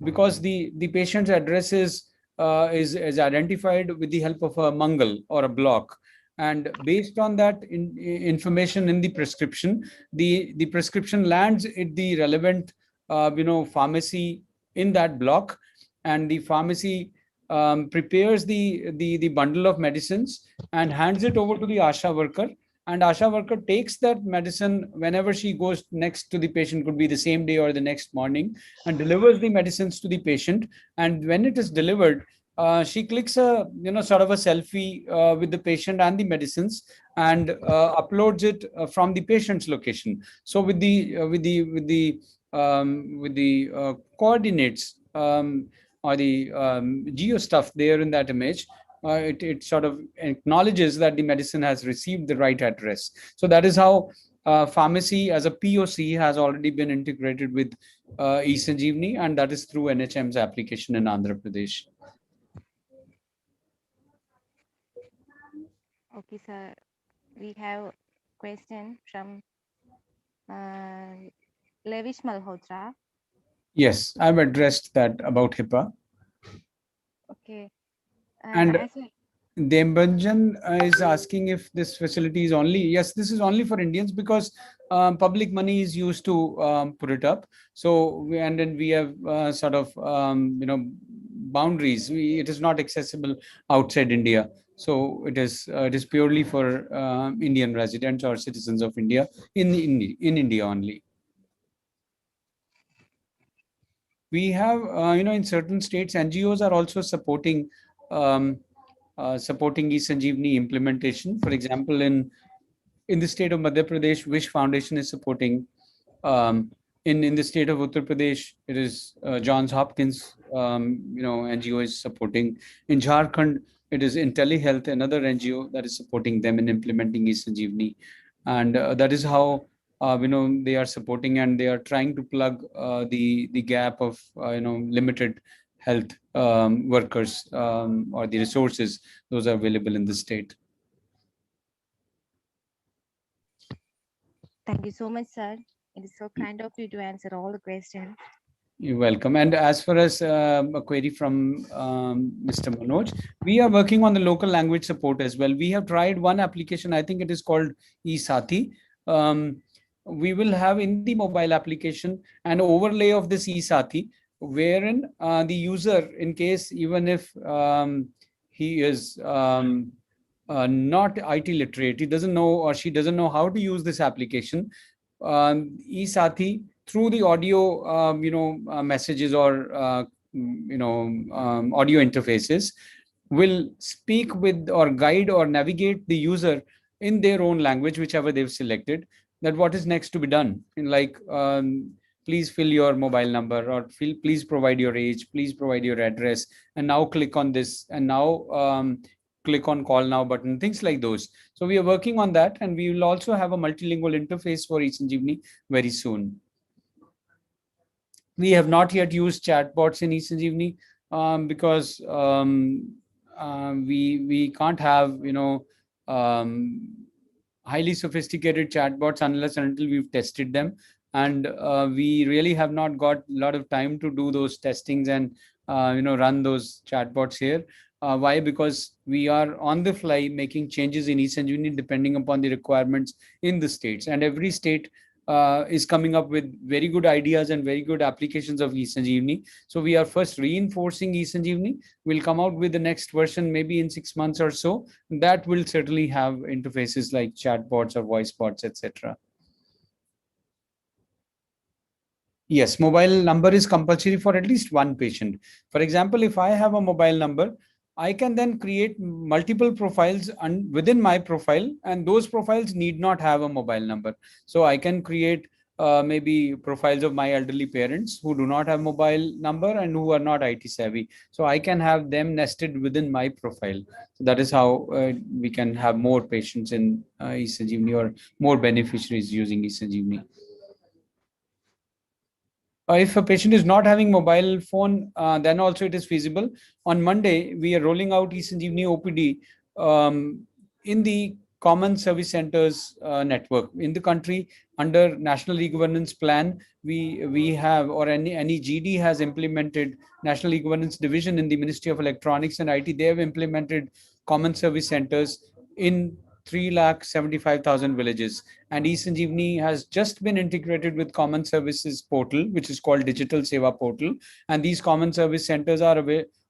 because the patient's address is identified with the help of a mangal or a block, and based on that information in the prescription, the prescription lands at the relevant pharmacy in that block, and the pharmacy prepares the bundle of medicines and hands it over to the ASHA worker, and ASHA worker takes that medicine whenever she goes next to the patient, could be the same day or the next morning, and delivers the medicines to the patient. And when it is delivered, she clicks a sort of a selfie with the patient and the medicines, and uploads it from the patient's location. So with the coordinates or the geo stuff there in that image, it sort of acknowledges that the medicine has received the right address. So that is how pharmacy as a POC has already been integrated with eSanjeevani, and that is through NHM's application in Andhra Pradesh. Okay, sir. We have a question from Levish Malhotra. Yes, I've addressed that about HIPAA. Okay. And As well, Dembanjan is asking if this facility is only, yes, this is only for Indians, because public money is used to put it up. So, and then we have sort of, boundaries. It is not accessible outside India. So it is purely for Indian residents or citizens of India in India only. We have, in certain states, NGOs are also supporting eSanjeevani implementation. For example, in the state of Madhya Pradesh, Wish Foundation is supporting. In the state of Uttar Pradesh, it is Johns Hopkins, NGO is supporting. In Jharkhand, it is IntelliHealth, another NGO that is supporting them in implementing eSanjeevani, and that is how they are supporting, and they are trying to plug the gap of limited health workers or the resources those are available in the state. thank you so much, sir. It is so kind of you to answer all the questions. You're welcome. And as far as a query from Mr. Manoj, we are working on the local language support as well. We have tried one application, I think it is called eSathi. We will have in the mobile application an overlay of this eSathi, wherein the user, in case even if he is not IT literate, he doesn't know or she doesn't know how to use this application, eSathi, through the audio, messages or, audio interfaces, will speak with or guide or navigate the user in their own language, whichever they've selected, that what is next to be done. In like, please fill your mobile number, or please provide your age, please provide your address, and now click on this, and now click on call now button, things like those. So we are working on that, and we will also have a multilingual interface for eSanjeevani very soon. We have not yet used chatbots in eSanjeevani because we can't have highly sophisticated chatbots unless and until we've tested them, and we really have not got a lot of time to do those testings and run those chatbots here. Why? Because we are on the fly making changes in eSanjeevani depending upon the requirements in the states, and every state is coming up with very good ideas and very good applications of eSanjeevani. So we are first reinforcing eSanjeevani. We'll come out with the next version maybe in 6 months or so. That will certainly have interfaces like chatbots or voice bots, etc. Yes, mobile number is compulsory for at least one patient. For example, if I have a mobile number, I can then create multiple profiles within my profile, and those profiles need not have a mobile number. So I can create maybe profiles of my elderly parents who do not have mobile number and who are not IT savvy. So I can have them nested within my profile. So that is how we can have more patients in eSanjeevani or more beneficiaries using eSanjeevani. If a patient is not having mobile phone, then also it is feasible. On Monday, we are rolling out eSanjeevani OPD in the Common Service Centers network in the country. Under National E-Governance Plan, we have, or any GD has implemented, National E-Governance Division in the Ministry of Electronics and IT. They have implemented Common Service Centers in 3,75,000 villages, and eSanjeevani has just been integrated with Common Services Portal, which is called Digital Seva Portal. And these Common Service Centers are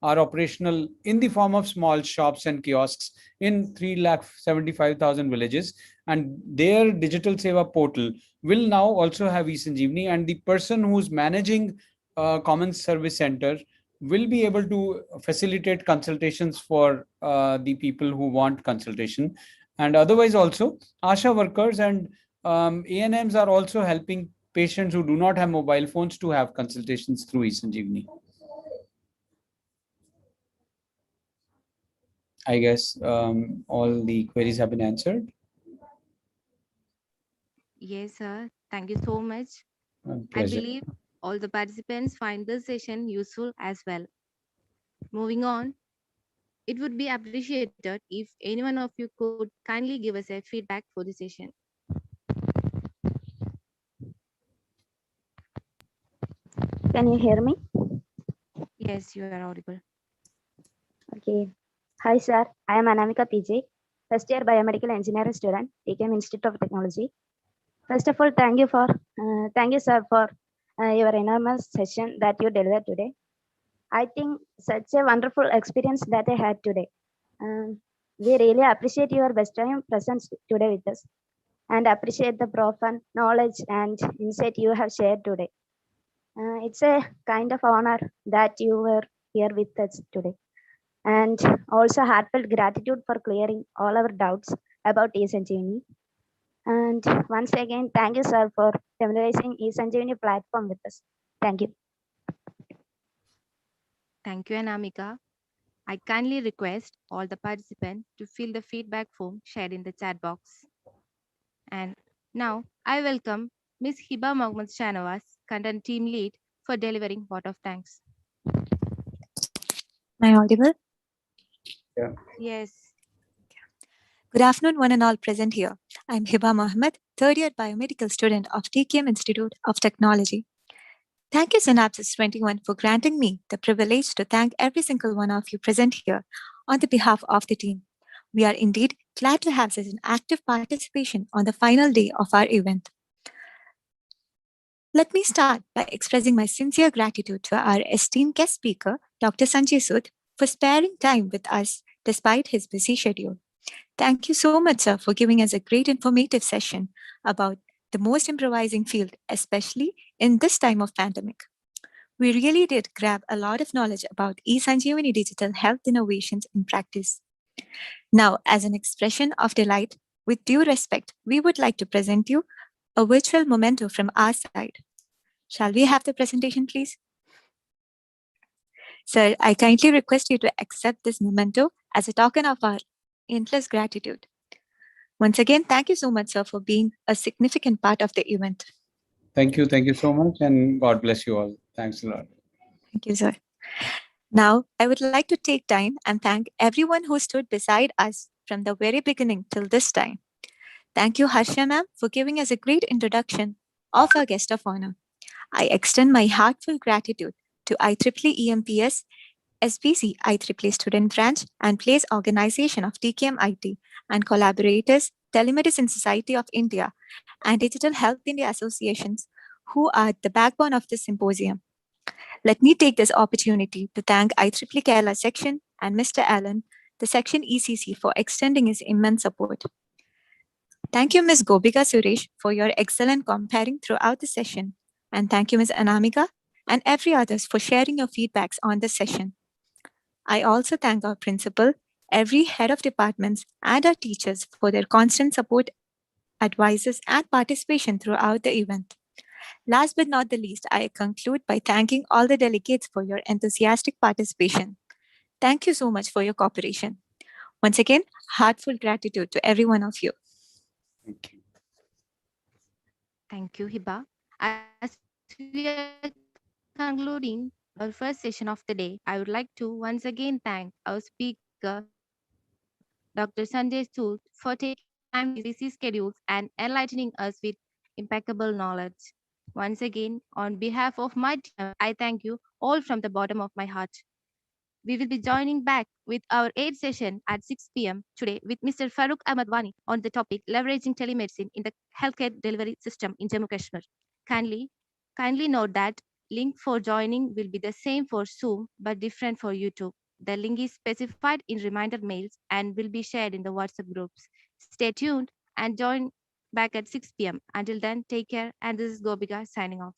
operational in the form of small shops and kiosks in 3,75,000 villages. And their Digital Seva Portal will now also have eSanjeevani, and the person who's managing Common Service Center will be able to facilitate consultations for the people who want consultation. And otherwise also, ASHA workers and ANMs are also helping patients who do not have mobile phones to have consultations through eSanjeevani. I guess all the queries have been answered. Yes, sir. Thank you so much. I believe all the participants find this session useful as well. Moving on, it would be appreciated if any one of you could kindly give us a feedback for the session. Can you hear me? Yes, you are audible. Okay. Hi, sir. I am Anamika PJ, first year biomedical engineering student, TKM Institute of Technology. First of all, thank you, sir, for your enormous session that you delivered today. I think such a wonderful experience that I had today. We really appreciate your best time presence today with us, and appreciate the profound knowledge and insight you have shared today. It's a kind of honor that you were here with us today. And also heartfelt gratitude for clearing all our doubts about eSanjeevani. And once again, thank you, sir, for familiarizing eSanjeevani platform with us. Thank you. Thank you, Anamika. I kindly request all the participants to fill the feedback form shared in the chat box. And now I welcome Ms. Hiba Mohammed Shanawaz, Content Team Lead, for delivering vote of thanks. Am I audible? Yeah. Yes. Good afternoon, one and all present here. I'm Hiba Mohammed, third year biomedical student of TKM Institute of Technology. Thank you, SYNAPSIS 21, for granting me the privilege to thank every single one of you present here on the behalf of the team. We are indeed glad to have such an active participation on the final day of our event. Let me start by expressing my sincere gratitude to our esteemed guest speaker, Dr. Sanjay Sood, for sparing time with us despite his busy schedule. Thank you so much, sir, for giving us a great informative session about the most improvising field, especially in this time of pandemic. We really did grab a lot of knowledge about eSanjeevani digital health innovations in practice. Now, as an expression of delight, with due respect, we would like to present you a virtual memento from our side. Shall we have the presentation, please? Sir, I kindly request you to accept this memento as a token of our endless gratitude. Once again, thank you so much, sir, for being a significant part of the event. Thank you so much, and God bless you all. Thanks a lot. Thank you, sir. Now, I would like to take time and thank everyone who stood beside us from the very beginning till this time. Thank you, Harsha ma'am, for giving us a great introduction of our guest of honor. I extend my heartfelt gratitude to IEEE EMBS SBC IEEE Student Branch and Place Organization of TKMIT and collaborators Telemedicine Society of India and Digital Health India Associations, who are the backbone of this symposium. Let me take this opportunity to thank IEEE Kerala Section and Mr. Allen, the Section ECC, for extending his immense support. Thank you, Ms. Gobika Suresh, for your excellent comparing throughout the session. And thank you, Ms. Anamika, and every others for sharing your feedbacks on the session. I also thank our principal, every head of departments, and our teachers for their constant support, advices, and participation throughout the event. Last but not the least, I conclude by thanking all the delegates for your enthusiastic participation. Thank you so much for your cooperation. Once again, heartfelt gratitude to every one of you. Thank you. Thank you, Hiba. As we are concluding our first session of the day, I would like to once again thank our speaker, Dr. Sanjay Sood, for taking time from his busy schedules and enlightening us with impeccable knowledge. Once again, on behalf of my team, I thank you all from the bottom of my heart. We will be joining back with our 8th session at 6 p.m. today with Mr. Farooq Ahmad Wani on the topic leveraging telemedicine in the healthcare delivery system in Jammu Kashmir. Kindly, kindly note that link for joining will be the same for Zoom but different for YouTube. The link is specified in reminder mails and will be shared in the WhatsApp groups. Stay tuned and join back at 6 p.m. Until then, take care. And this is Gobika signing off.